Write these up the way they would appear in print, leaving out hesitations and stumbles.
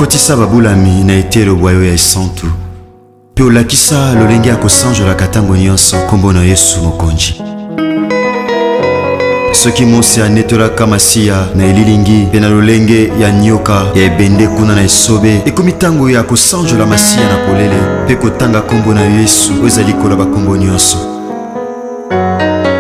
okotisa babulami na etelo bwayo ya esantu mpe olakisa lolenge ya kosanjolaka ntango nyonso kombo na Yesu mokonzi. Soki mosi anetolaka masiya na elilingi mpe na lolenge ya nyoka ya ebende kuna na esobe, ekomi ntango ya kosanjola masiya na polele mpe kotanga kombo na Yesu oyo ezali likolo bakombo nyonso.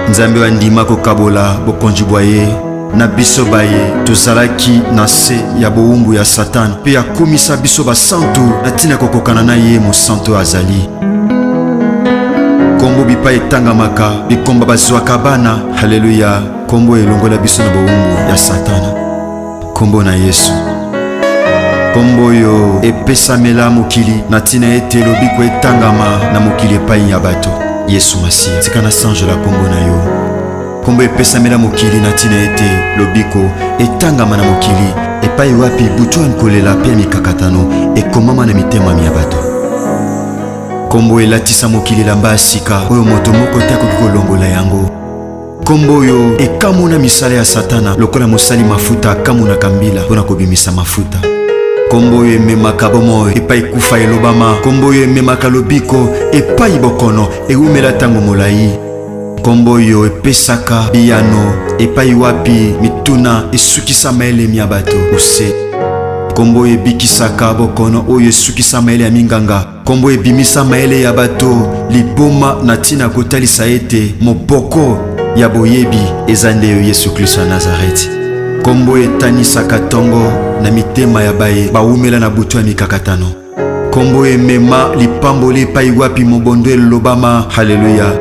Nzambe andima kokabola bokonzi bwa ye na biso baye tozalaki na se ya bowumbu ya Satana mpe akomisa biso basantu na ntina kokokana na ye mosantu azali. Kombo bipa etangamaka bikomba bazwaka bana. Haleluya. Kombo elongola biso na bowumbu ya Satana. Kombo na Yesu. Kombo yo epesamela mokili na ntina ete lobiko etangama na mokili epai ya bato. Yesu Masiya, tika na sanjola kombo na yo. Kombo epesamela mokili na ntina ete lobiko etangama na mokili epai wapi butu nkolela mpe mikakatano ekomama na mitema ya bato. Kombo elatisa mokili lamba ya sika oyo moto moko te akoki kolongola yango. Kombo yo ekamuna misala ya Satana lokola mosali mafuta akamunaka mbila mpona kobimisa mafuta. Kombo yo ememaka bomoi epai kufa elobama. Kombo yo ememaka lobiko epai bokono ewumela ntango molai. Kombo yo epesaka biyano epai wapi mituna esukisa maelemi ya bato ose. Kombo ebikisaka bokono oyo esukisa maele ya minganga. Kombo ebimisa maele ya bato liboma na ntina kotalisa ete moboko ya boyebi eza nde yo Yesu Kristo ya Nazareti. Kombo etanisaka tongo na mitema ya baye bawumela na butu ya mikakatano. Kombo emema lipamboli epai wapi mobondo elobama. Haleluya.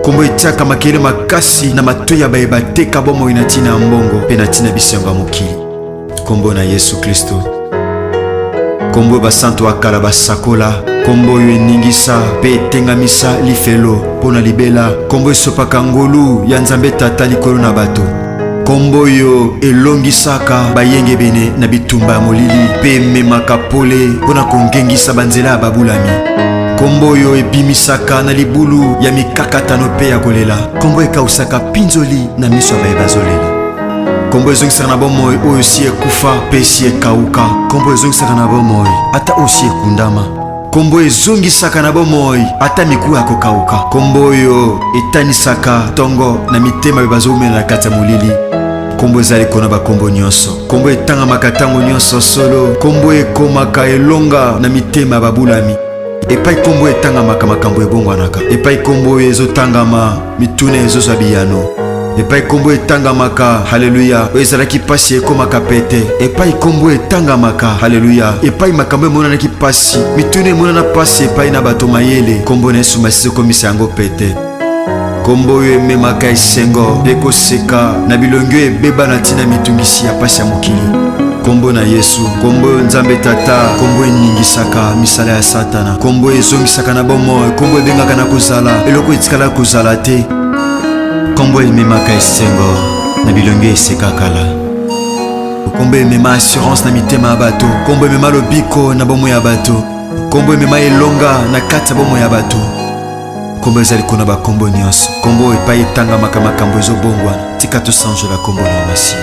Kombo etiaka makele makasi na matoi ya baye bateka bomoi na ntina ya mbongo mpe na ntina bisengo ya mokili. Kombo na Yesu Kristo. Kombo basantu akala basakola. Kombo yo eningisa mpe etengamisa lifelo mpona libela. Kombo esopaka ngolu ya Nzambe Tata likolo na bato. Kombo yo elongisaka bayenge bene na bitumba ya molili mpe ememaka pole mpona kongengisa banzela ya babulami. Kombo yo ebimisaka na libulu ya mikakatano mpe ya kolela. Kombo ekausaka pinzoli na miso ya baye bazolela. Kombo ezongisaka na bomoi oyo si ekufa mpe si ekauka. Kombo ezongisaka na bomoi ata osi ekundama. Kombo ezongisaka na bomoi ata miku ya kokauka. Kombo oyo etanisaka tongo na mitema be bazomela na kati ya molili. Kombo ezali kona bakombo nyonso. Kombo etangamaka ntango nyonso solo. Kombo ekomaka elonga na mitema ya babulami. Epai kombo etangamaka makambo ebongwanaka. Epai kombo oyo ezotangama mituna ezozwa biyano. Epai kombo etangamaka. Haleluya. Oyo ezalaki pasi ekomaka pete. Epai kombo etangamaka. Haleluya. Epai makambo emonanaki pasi mituna emonana pasi epai na bato mayele. Kombo na Yesu Masiya ekomisa yango pete. Kombo oyo ememaka esengo mpe koseka na bilongi oyo ebeba na ntina mitungisi ya pasi ya mokili. Kombo na Yesu. Kombo oyo Nzambe Tata. Kombo eningisaka misala ya Satana. Kombo ezongisaka na bomoi. Kombo ebengaka na kozala eloko etikala kozala te. Kombo ememaka esengo na bilongi eseka kala. Kombo emema assurance na mitema ya bato. Kombo emema lobiko na bomoi ya bato. Kombo emema elonga na kati ya bomoi ya bato. Kombo ezali kona bakombo nyonso. Kombo epai etangamaka makambo ezobongwana. Tika tosanjola kombo na Masiya.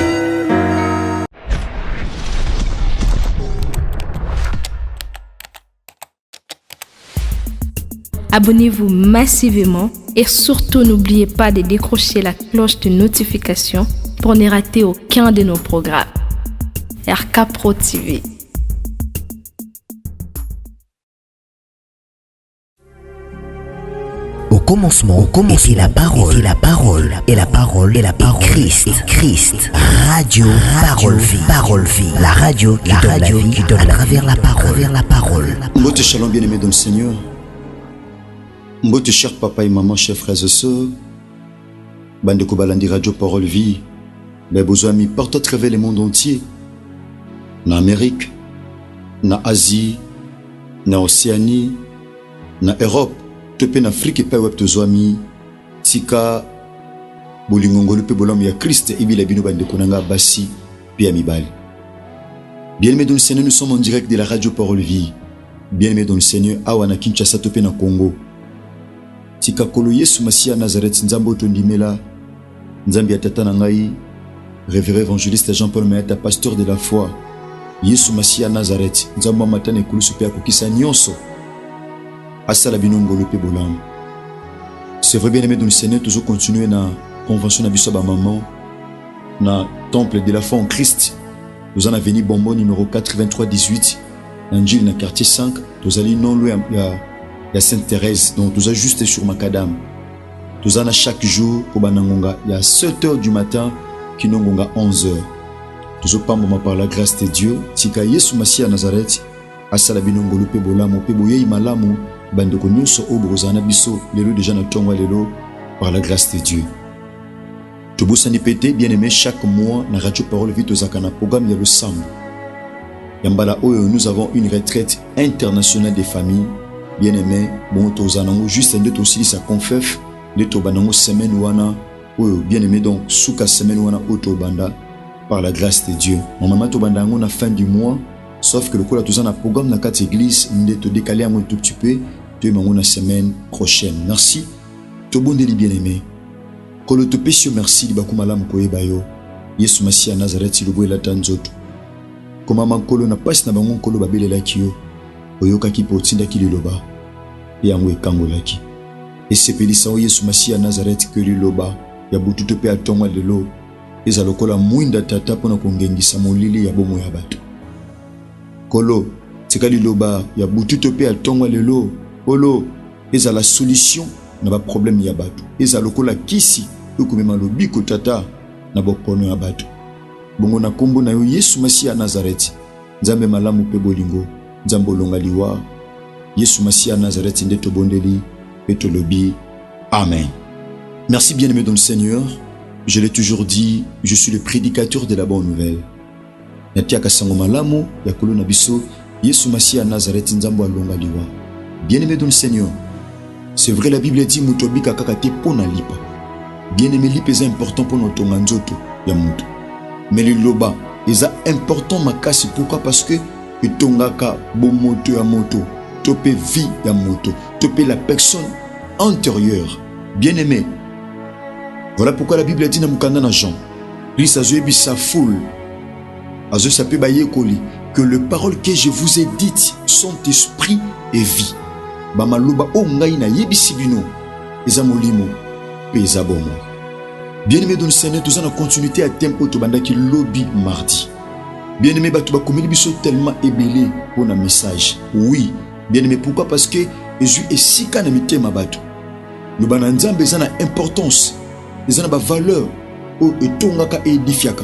Abonnez-vous massivement et surtout n'oubliez pas de décrocher la cloche de notification pour ne rater aucun de nos programmes. RK Pro TV. Au commencement, était la parole, et la parole, Christ. Radio, parole vie, la radio qui donne à travers la parole. Mbote shalom bien-aimé dans le Seigneur. Mbote cher papa et maman, chers frères et sœurs. Bande Kobalandi Radio Parole Vie. Bebozami partout à travers le monde entier. Na Amérique, na Asie, na Océanie, na Europe. Tope na Afrique et pas web tozwami. Tika bolingongolo pe bolam ya Christ et bila bino bande konanga basi pe amibali. Bien-aimé dans le Seigneur, nous sommes en direct de la Radio Parole Vie. Bien-aimé dans le Seigneur, awana Kinshasa tope na Congo. Tika kolo Yesu Masiya Nazareth nzambo tondimela nzambi ya tata na ngai révérend évangéliste Jean-Paul Mayata pasteur de la foi Yesu Masiya Nazareth nzambe matana ekulusu pe akokisa nyonso asala bino ngolo pe bolamu. C'est vrai bien aimé dans le Seigneur, toujours continuer na convention na biso ba maman na temple de la foi en Christ. Nous en avons bonbon numéro 8318 Angile na quartier 5, nous allons non loin ya Sainte Thérèse, donc nous allons juste sur Macadam. Nous allons chaque jour pour banangonga, il y a 7h du matin qui nongonga 11h. Nous pas moment par la grâce de Dieu, tika Yesu Masiya Nazareth asala binongolo pe bolamu pe boye malamu bandeko nyonso obrozana biso lelo déjà na tonga lelo par la grâce de Dieu. Tobosani pété bien aimé chaque mois na radio parole vie tozakana programme ya le sam. Yambala oyo nous avons une retraite internationale des familles bien aimé bon tozanango juste nde tosili sa confef de tobanango semaine wana oyo bien aimé donc suka semaine wana otobanda par la grâce de Dieu. Mon maman tobandango na fin du mois sauf que le cours tous en a programme dans quatre églises nde to décaler un tout petit peu de la semaine prochaine. Merci. Tobondeli bien aimé. Kolo to pesio merci di bakumala mkoye bayo. Yesu Masiya Nazareth lobo la tanzoto. Koma mankolo na pasi na bango kolo babele lakio. Oyoka ki potinda ki liloba. Yango ekango laki. Et sepelisa o Yesu Masiya Nazareth ke liloba ya bututo pe atonga lelo. Eza lokola mwinda tata pona kongengisa molili ya bomo ya bato. Kolo tika liloba ya bututo pe atonga lelo. Olo eza la solution na ba problème ya bato. Eza lokola kisi yokomema lobiko tata na bokono ya bato. Bongo na kombo na yo Yesu Masiya Nazareth. Nzambe malamu pe bolingo. Nzambe olonga liwa. Yesu Masiya Nazareth nde tobondeli pe tolobi. Amen. Merci bien-aimé dans le Seigneur. Je l'ai toujours dit, je suis le prédicateur de la bonne nouvelle. Natiaka sango malamu ya kolo na biso Yesu Masiya Nazareth nzambe alonga liwa. Bien-aimé dans le Seigneur. C'est vrai la Bible dit mutobika kakate pona lipa. Bien-aimé lipa est important pour notre nganzoto ya mutu. Mais le loba est important makasi pourquoi parce que etongaka bomoto ya moto, topé vie ya moto, topé la personne antérieure. Bien-aimé. Voilà pourquoi la Bible dit na mukanda na Jean. Lui ça zoebi sa foule. Azo sape baye koli que les paroles que je vous ai dites sont esprit et vie. Bamaloba o ngai na yebisi bino eza molimo pe eza bomo. Bien-aimé dans le Seigneur, tous en continuité à tempo to bandaki lobby mardi. Bien-aimé batu ba komeli biso tellement ébélé pour un message. Oui, bien-aimé pourquoi parce que Jésus est si kana mitema batu. Le bananzambe eza na importance, eza na ba valeur o etongaka e edifiaka.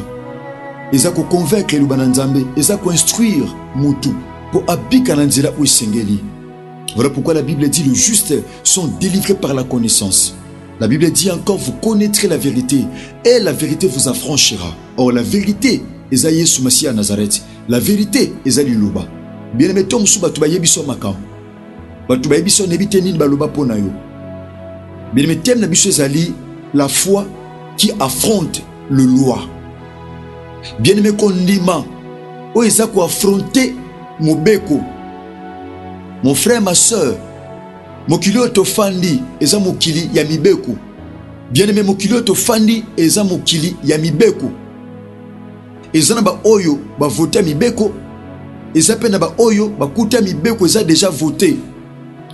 Eza ko convaincre le bananzambe, eza ko instruire mutu pour abika na nzela o sengeli. Voilà pourquoi la Bible dit les justes sont délivrés par la connaissance. La Bible dit encore vous connaîtrez la vérité et la vérité vous affranchira. Or la vérité est Yesu Masiya Nazareth. La vérité est liloba. Bien aimé tom suba tu bayebiso maka. Batu bayebiso nebite nini baloba pona yo. Bien aimé tem na biso ezali la foi qui affronte le loi. Bien aimé kondima o eza ko affronter mobeko. Mon frère, ma soeur, mokili otofandi eza mokili ya mibeko. Bien-aimé mokili otofandi eza mokili ya mibeko. Eza na ba oyo ba voter mibeko, eza pe na ba oyo ba kuta mibeko eza déjà voté.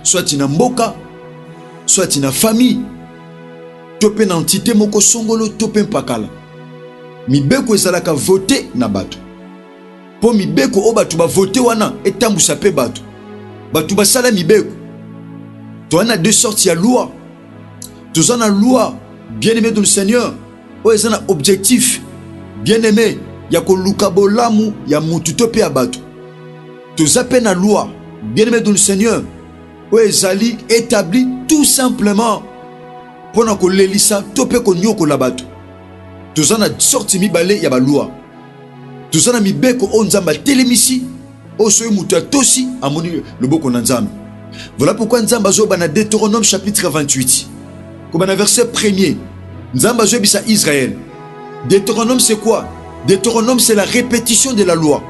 Soit na mboka, soit na famille. Tope na entité moko songolo tope mpakala. Mibeko ezalaka voté na bato. Po mibeko o bato ba voté wana etambusa pe bato. Batu basala mibeko. Tu as deux sortes de loi. Tu as une loi bien-aimé dans le Seigneur. Tu as un objectif bien-aimé. Ya ko lukabolamu ya mututope abatu. Tu as une loi bien-aimé dans le Seigneur. Tu as établi tout simplement pour que l'élisa tope ko nyoko labatu. Tu as une sorte mibale ya ba loi. Tu as un mibeko onzamba telemisi. Osoyo mutu atosi amoni le boko na nzambe. Voilà pourquoi nzambe azoba na Deutéronome chapitre 28. Comme dans verset 1er, nzambe azobisa Israël. Deutéronome c'est quoi? Deutéronome c'est la répétition de la loi.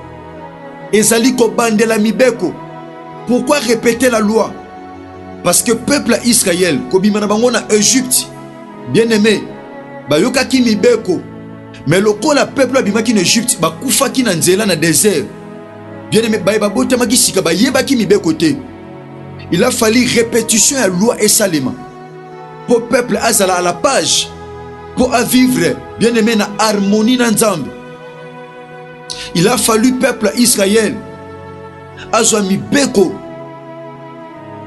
Ezali ko bandela mibeko. Pourquoi répéter la loi? Parce que peuple Israël ko bimana bango na Égypte, bien-aimé, ba yokaki mibeko. Mais lokola peuple abimaki na Égypte, ba kufaki na nzela na désert. Bien aimé, babotamaki sika bayebaki mibeko te. Il a fallu répétition à loi et salima. Pour peuple azala à la page. Pour vivre, bien aimé, na harmonie na nzambe. Il a fallu peuple Israël. Azwa mibeko.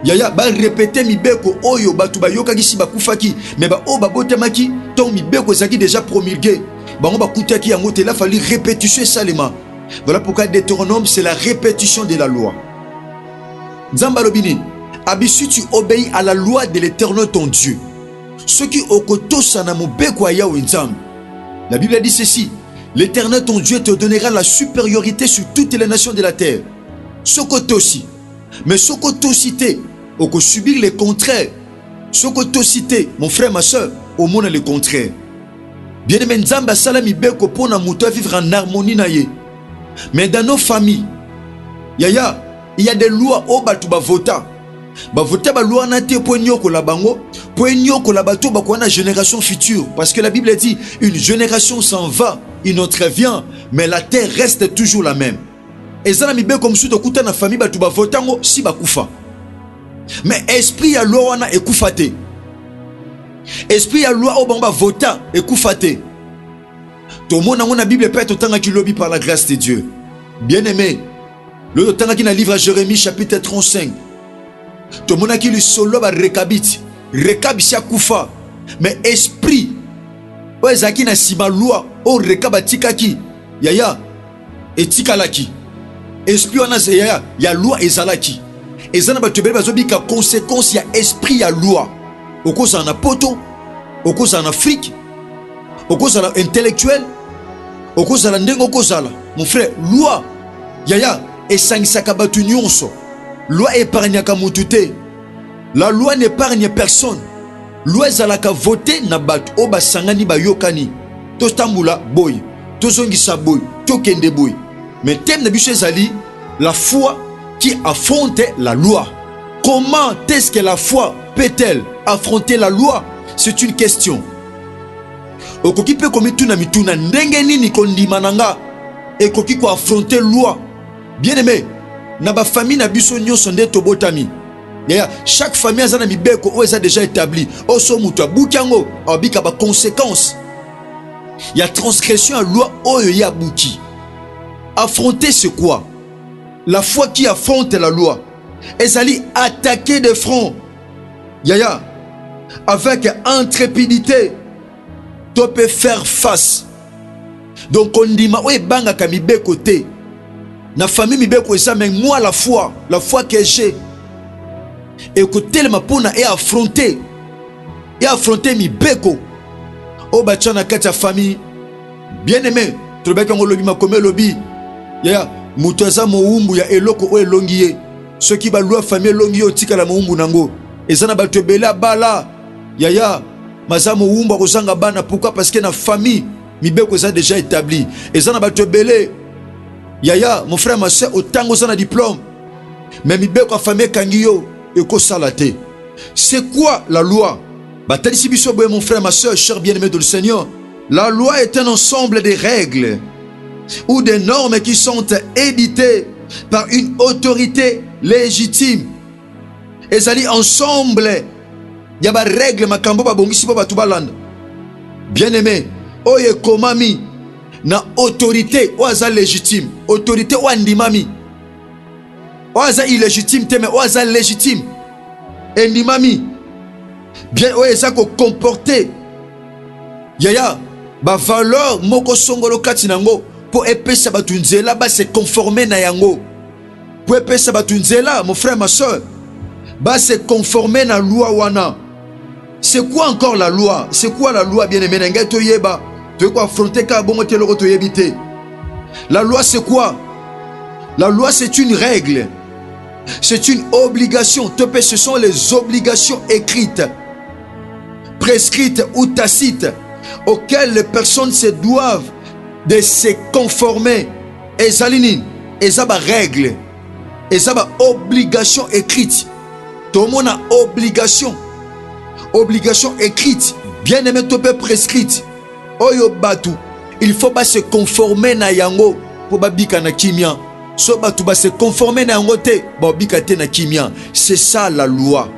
Yaya ba répéter mibeko oyo batu bayokaki si bakufaki. Mais ba o babotamaki ton mibeko zaki déjà promulgué. Bango bakutaki yango te, il a fallu répétition et salima. Voilà pourquoi Deutéronome, c'est la répétition de la loi. Nzamba lobini, abisu tu obéis à la loi de l'Éternel ton Dieu. Ce qui okotosa na mobeko ya nzambe. La Bible dit ceci: l'Éternel ton Dieu te donnera la supériorité sur toutes les nations de la terre. Sokotosi. Mais sokotosité, oko subir le contraire. Sokotosité, mon frère, ma soeur, au monde le contraire. Bien aimé, nzamba salami beko pona muto vivre en harmonie na ye. Mais dans nos familles, yaya, il y a des lois au batu bavota. Bavota ba loi na te po nyoko la bango, po nyoko la bato ba na génération future, parce que la Bible dit une génération s'en va, une autre vient, mais la terre reste toujours la même. Et ça mi be comme sous okuta na famille batu bavota ngo si bakufa. Mais esprit ya loi wana ekufa te. Esprit ya loi au bamba vota ekufa te. Tout le monde dans la Bible peut être qui lobby par la grâce de Dieu. Bien aimé, le temps qui dans le livre à Jérémie chapitre 35. Tout le monde qui le solo va recabit. Recabit koufa. Mais esprit, ouais zaki na sima loi o rekabatika ki. Yaya etika laki. Esprit on a yaya ya loi ezalaki. Ezana ba tebele bazobi ka conséquence ya esprit ya loi. Okoza na poto, okoza na Afrique. Okozala intellectuel, okozala ndengo okozala. Mon frère, loi yaya esangisaka batu nyonso. Loi épargnaka mutu te. La loi n'épargne personne. Loi ezalaka voter na batu o basangani bayokani. To tambula boy, to zongisa boy, to kende boy. Mais thème de biso ezali la foi qui affronte la loi. Comment est-ce que la foi peut-elle affronter la loi? C'est une question. Okoki pe komituna mituna ndenge nini kondima nanga ekoki ko affronter loi. Bien aimé, na ba famille na biso nyonso nde tobotami. Yaya, chaque famille azana mibeko o eza déjà établi. Oso mutu abukiango abika ba conséquences. Il y a transgression à loi oyo ya buki. Affronter c'est quoi? La foi qui affronte la loi. Ezali attaquer de front. Yaya, avec intrépidité. Tu peux faire face. Donc on dit ma banga ka mibeko te. Na famille mibeko eza mais moi la foi que j'ai. Écoutez le mapona et affronter mibeko. O bachana kata famille. Bien aimé, trobeka ngolobi makome lobi. Ya mutoza moumbu ya eloko o elongiye. Ceux qui ba loi famille longiye otika la moumbu nango. Ezana batobela bala. Yaya Mazamo Wumba Rosanga Bana, pourquoi? Parce que la famille, Mibeko est déjà établi. Et ça n'a pas belé. Yaya, mon frère, ma soeur, autant que ça a diplôme. Mais Mibeko a famille Kangiyo et Kosalate. C'est quoi la loi? Mon frère, ma soeur, cher bien-aimé de le Seigneur. La loi est un ensemble de règles ou des normes qui sont éditées par une autorité légitime. Et ça dit ensemble. Il y a des règles makambo ba bongisi ba batu balanda. Bien aimé, oye komami na autorité oaza légitime, autorité o andimami. Oaza illégitime te mais oaza légitime. Endimami. Bien oye ça ko comporter. Yaya ba valeur moko songolo kati nango po epesa batu nzela ba se conformer na yango. Po epesa batu nzela, mon frère ma soeur, ba se conformer na loi wana. C'est quoi encore la loi? C'est quoi la loi, bien aimé? Tu veux quoi affronter? La loi c'est quoi? La loi c'est une règle. C'est une obligation. Ce sont les obligations écrites, prescrites ou tacites auxquelles les personnes se doivent de se conformer. Et ça, c'est une règle. Et ça, c'est une obligation écrite. Tout le monde a obligation. Obligation écrite, bien aimé, topé prescrite. Oyo batu, il faut pas se conformer na yango pour babika na kimia. so batu ba se conformer na yango te ba bika te na kimia. C'est ça la loi.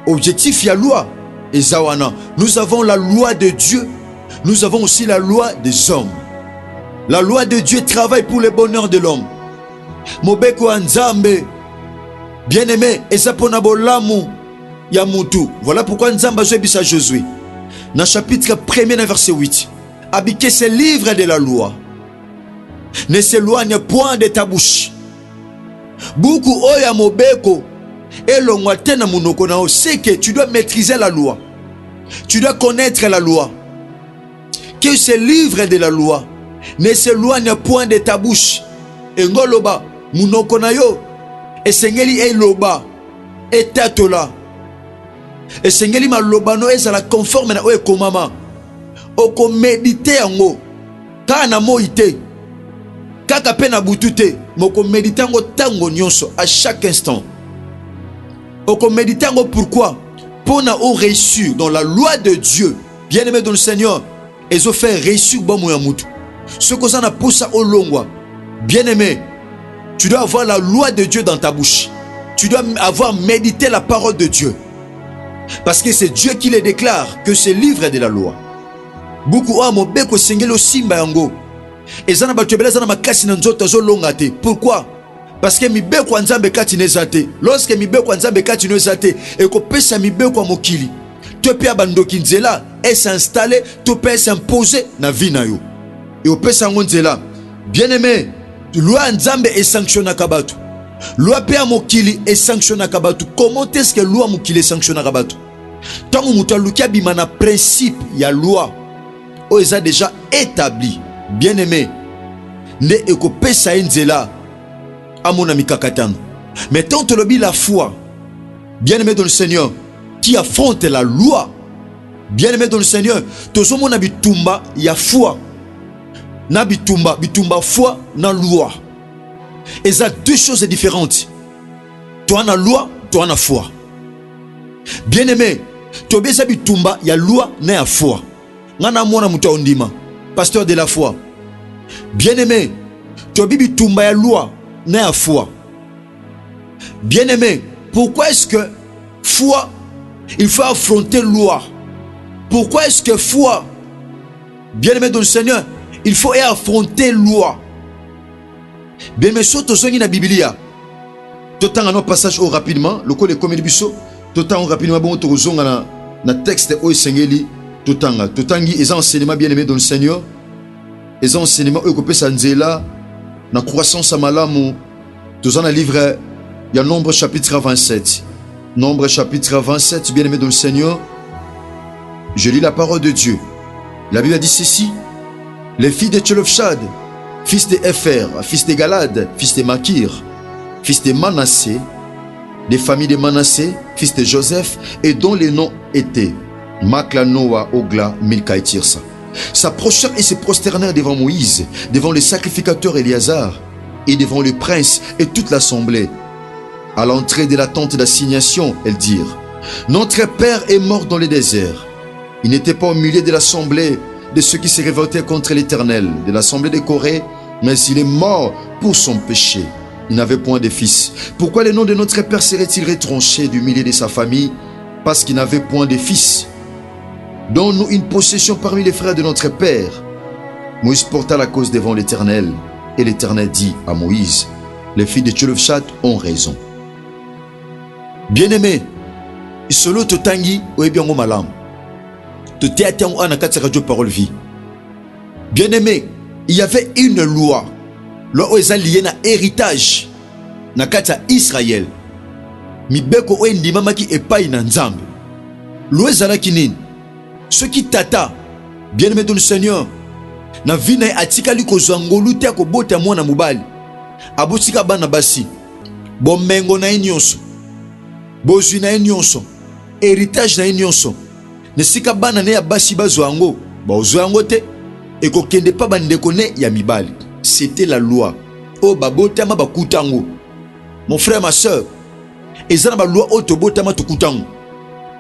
Objectif ya loi ezawana. Nous avons la loi de Dieu, nous avons aussi la loi des hommes. La loi de Dieu travaille pour le bonheur de l'homme. Mobeko Nzambe, bien-aimé, ezapona bolamu ya mutu. Voilà pourquoi Nzamba zoebisa Josué. Dans chapitre 1er, verset 8. Habiter ce livre de la loi. Ne s'éloigne point de ta bouche. Beaucoup oya mobeko et l'ongwate na munoko nao, c'est que tu dois maîtriser la loi. Tu dois connaître la loi. Que ce livre de la loi ne s'éloigne point de ta bouche. Et ngoloba munoko na yo esengeli eloba etatola. Esengeli maloba no ezala conforme na oe komama. Oko méditer yango kana moite kaka pe na butu te, moko méditer yango tango nyonso, à chaque instant. Oko méditer yango pourquoi? Pour na o réussir dans la loi de Dieu. Bien-aimé dans le Seigneur, ils ont fait réussir bon moya mutu. Ce que ça n'a pas ça au longwa. Bien-aimé, tu dois avoir la loi de Dieu dans ta bouche. Tu dois avoir médité la parole de Dieu. Parce que c'est Dieu qui les déclare que ce livre est de la loi. Beaucoup amo beko sengelo simba yango. Ezana batobela zana makasi na nzoto zo longate. Pourquoi? Parce que mi beko nzambe kati nezate. Lorsque mi beko nzambe kati nezate, eko pesa mi beko mokili. To pe abandoki nzela et s'installer, to pe s'imposer na vie na yo. Et au pesa ngonzela. Bien-aimé, loi nzambe est sanctionné kabatu. Loi pe mokili est sanctionné kabatu. Comment est-ce que loi mokili est sanctionné kabatu? Tant que muta lukia bimana principe ya loi o eza déjà établi. Bien-aimé, ne eko pesa nzela amona mikakatano. Mais tant que lobi la foi, bien-aimé dans le Seigneur, qui affronte la loi, bien-aimé dans le Seigneur, tozomo na bitumba ya foi. Na bitumba foi na loi. Et ça deux choses différentes. Toi na loi, toi na foi. Bien-aimé, to beza bitumba ya loi na ya foi. Ngana mwana muta ondima, pasteur de la foi. Bien-aimé, to bitumba ya loi na ya foi. Bien-aimé, pourquoi est-ce que foi, il faut affronter loi? Pourquoi est-ce que foi, bien-aimé dans le Seigneur, il faut affronter loi? Bien-aimé, surtout dans la Bible, totanga no passage au rapidement, le col est comme biso, totanga rapidement bon tozonga na texte o esengeli totanga totangi les enseignements bien-aimé dans le Seigneur, les enseignements o kopesa nzela na croissance à malamu. Dans un livre, il y a Nombre chapitre 27. Nombre chapitre 27, bien-aimé dans le Seigneur. Je lis la parole de Dieu. La Bible a dit ceci. Les filles de Tchelofchad, fils de Epher, fils de Galad, fils de Makir, fils de Manassé, des familles de Manassé, fils de Joseph, et dont les noms étaient Makla, Noah, Ogla, Milka et Tirsa, s'approchèrent et se prosternèrent devant Moïse, devant le sacrificateur Éliazar, et devant le prince et toute l'assemblée. À l'entrée de la tente d'assignation, elles dirent: Notre père est mort dans le désert. Il n'était pas au milieu de l'assemblée de ceux qui se révoltaient contre l'Éternel, de l'assemblée de Corée, mais il est mort pour son péché. Il n'avait point de fils. Pourquoi le nom de notre père serait-il retranché du milieu de sa famille? Parce qu'il n'avait point de fils. Donne-nous une possession parmi les frères de notre père. Moïse porta la cause devant l'Éternel, et l'Éternel dit à Moïse: Les filles de Tchelofchad ont raison. Bien-aimé, solo totangi oebiongo malam. Toteatango anakatsa radio parole vie. Bien-aimé, il y avait une loi. Loi oeza liée na héritage na katsa Israël. Mibeko oendi mamaki epai na Nzambe. Loi zala kinine. Ce qui tata, bien-aimé dans le Seigneur, na vina atikali kozangolu te ko bota mwana mubali. Abotika bana basi. Bomengo na nyonso. Bozwi na nyonso. Héritage na nyonso. Nesika bana ne ya basi bazwango. Bazwango te et ko kende pa bandeko ne ya mibali. C'était la loi. Oh babota ma bakutango. Mon frère, ma soeur, ezana ba loi o to botama to kutango.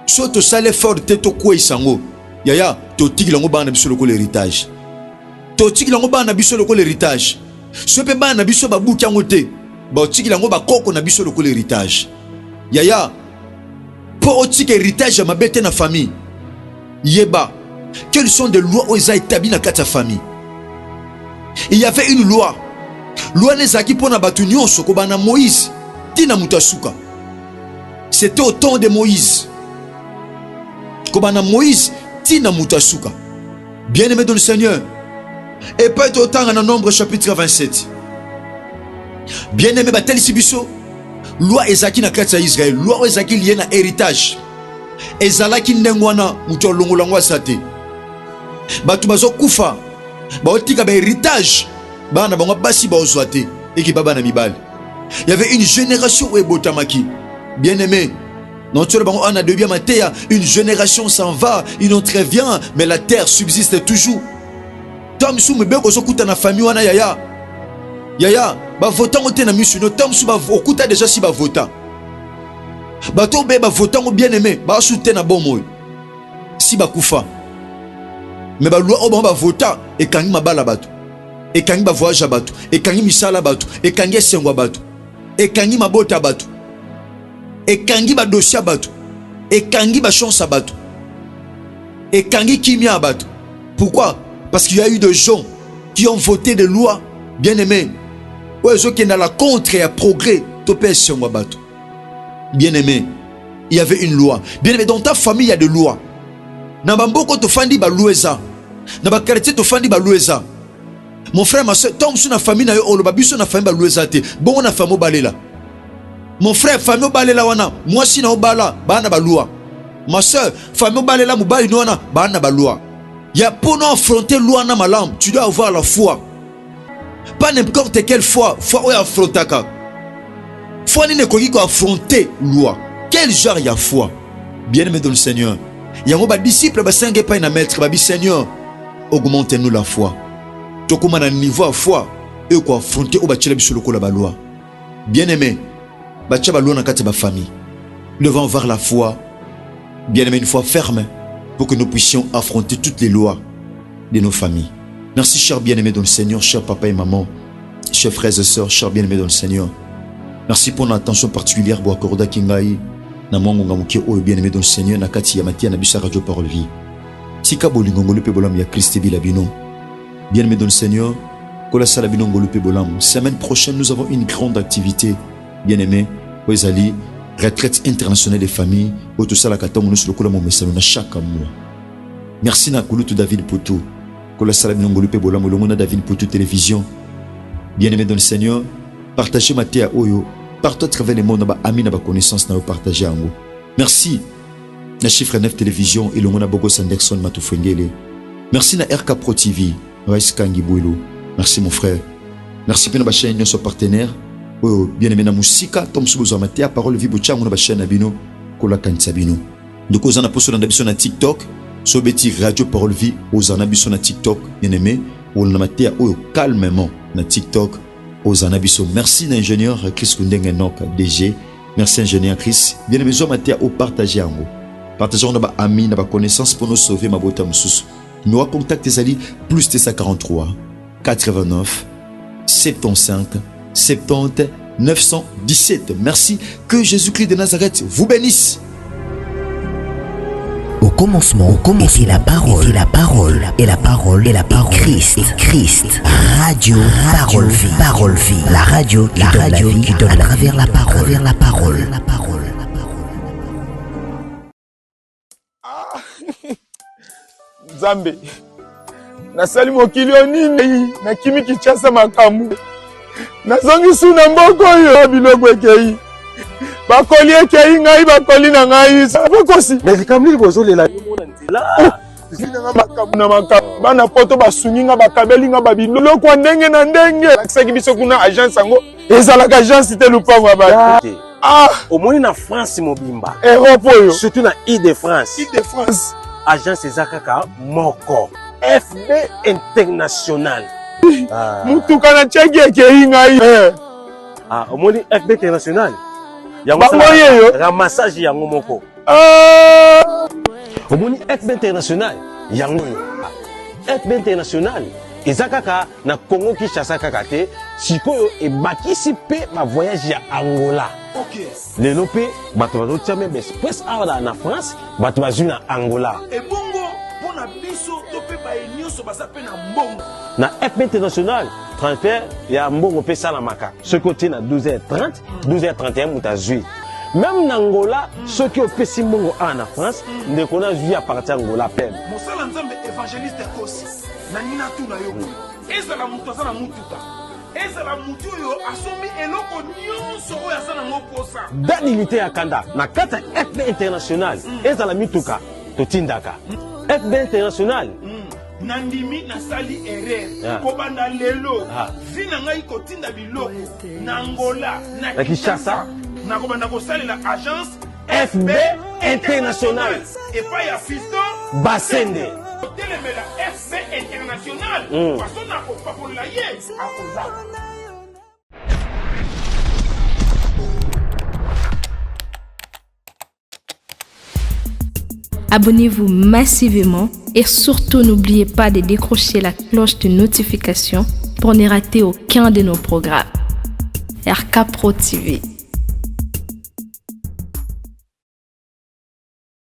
So to sale fort te to ko isango. Yaya to tikilango bana biso loko l'héritage. To tikilango bana biso loko l'héritage. So pe bana biso babuki yango te. ba otiki lango ba koko na biso lokola héritage. Yaya pour otiki héritage ya mabete na famille. Yeba quelles sont des lois où ils ont établi dans la famille. Il y avait une loi. Loi nezaki pona batu nyonso ko bana Moïse tina mutasuka. C'était au temps de Moïse. Ko bana Moïse tina mutasuka. Bien-aimé dans le Seigneur. Et peut-être autant dans Nombre chapitre 27. Bien-aimé batel sibiso. Loi ezaki na kati ya Israël. Loi ezaki lié na héritage. Ezalaki ndengwana muto longolangwa sate. Batu bazo kufa. Ba otika ba héritage. Bana bango basi ba ozwate eki baba na mibali. Il y avait une génération où ebotamaki. Bien-aimé, notre bango ana de bien matéa, une génération s'en va, une autre vient, mais la terre subsiste toujours. Tom sou mebe ko sokuta na famille wana yaya. Yaya, ba votant ote na misu no tom sou ba okuta déjà si ba votant. Ba to be ba votant bien-aimé, ba soute na bomo. Si ba kufa. Mais ba loi o ba votant et kangi mabala bato. Et kangi ba voyage bato, et kangi misala bato, et kangi sengwa bato, et kangi mabota bato, et kangi ba dossier bato, et kangi ba chance bato, et kangi kimia bato. Pourquoi? Parce qu'il y a eu des gens qui ont voté des lois bien-aimés. Ouais, ceux qui sont dans la contre et à progrès, topé sengwa bato. Bien-aimé, il y avait une loi. Bien-aimé, dans ta famille il y a des lois. Nabamboko to fandi ba loueza, nabakarité to fandi ba loueza. Mon frère, ma soeur, tant que na famille na yo oloba biso na famille ba louezate, bon na famille balela. Mon frère, famille balela wana, moi si na obala, ba na ba loi. Ma soeur, famille balela mobali no wana, ba na ba loi. Ya pour nous affronter loi na malam, tu dois avoir la foi. Pas n'importe quelle foi, foi ou affrontaka. Foi ni ne koki ko affronter loi. Quel genre ya foi? Bien-aimé dans le Seigneur. Yango ba disciple ba senge pa na maître ba bi Seigneur, augmentez-nous la foi. Tokoma na niveau à foi et quoi affronter au bachela biso lokola ba loi. Bien-aimé, bacha ba loi na kati ba famille. Nous devons avoir la foi, bien-aimé, une foi ferme pour que nous puissions affronter toutes les lois de nos familles. Merci cher bien-aimé dans le Seigneur, cher papa et maman, chers frères et sœurs, chers bien-aimés dans le Seigneur. Merci pour l'attention particulière pour accorder kingai na mwango ngamuki o bien-aimé dans le Seigneur na kati ya matia na bisa radio parole vie. Tika bolingo le pe bolam ya Christ bilabino. Bien-aimés dans le Seigneur, semaine prochaine, nous avons une grande activité. Bien-aimés, Oezali, retraite internationale des familles, chaque mois. Merci na Kulutu David Poutou. David Poutou télévision. Bien-aimés dans le Seigneur, partagez ma thé à Oyo. Partout à travers le monde, amis na connaissance na partager ango. Merci na chiffre 9 télévision et le monde Bogo Sanderson Matufengele. Merci na RK Pro TV. Merci mon frère. Merci pour nos chaînes, nos partenaires. Bien-aimé na musika, tom subozo amatea parole vie bocha mon chaîne abino kola kansabino. Donc aux anaposo na biso na TikTok, so beti radio parole vie aux anabiso na TikTok, bien-aimé, ou na matea calmement na TikTok aux anabiso. Merci l'ingénieur Chris Kundenge Nok DG. Merci ingénieur Chris. Bien-aimé zo matea au partager ango. Partageons na ba ami na ba connaissance pour nous sauver ma bota mususu. Nous contactez Ali plus 43 89 75 70 917. Merci, que Jésus-Christ de Nazareth vous bénisse. Au commencement, était la parole, et la parole, et la parole, et la parole, Christ, radio, parole vie, la radio qui donne à travers la parole. Zambe nasali mokili onini na kimi kichasa makamu nazongi suna mboko yo biloko ekei bakoli ekei ngai bakoli na ngai bakosi mais kamli bozolela mona nzela nga makamu na makamu bana poto basungi nga bakabeli nga babiloko ndenge na ndenge akisaki biso kuna agence yango ezalaka agence te lupango ya bato omoni na France mobimba Europe oyo surtout na Île-de-France agence ezakaka moko FB International. Mutuka na cheki ekei ngai. Omoni FB International. Yango yeyo ramassage yango moko. Omoni FB International yango yo. FB International ezakaka na Congo Kinshasa kaka te sikoyo ebakisi pe ba voyage ya Angola. Ok. Lelo pe bato bazotia même express awa na France bato bazwi na Angola. Ebongo pona biso to pe ba nyonso baza pe na mbongo. Na FB International transfert ya mbongo pe salamaka. Ce côté na 12h30, 12h31 mutazui. Même na Angola, ceux qui ont fait si mbongo en France, ne connaissent vu à partir d'Angola peine. Mosala nzambe évangéliste kosi. Na nina tu na yo. Ezala mutu azana mutuka. Ezala mutu yo asomi eloko nyonso oyo azana moposa. Danilité ya kanda na kata FB International. Ezala mituka totindaka. FB International. Nandimi na sali erreur. Kobanda lelo. Vina ngai kotinda biloko na Angola na Kinshasa. Na kobanda kosalela agence FB International. Et pas ya fiston Basende. telemela FB International. Façon na kopakola ye akola. Abonnez-vous massivement et surtout n'oubliez pas de décrocher la cloche de notification pour ne rater aucun de nos programmes. RK Pro TV.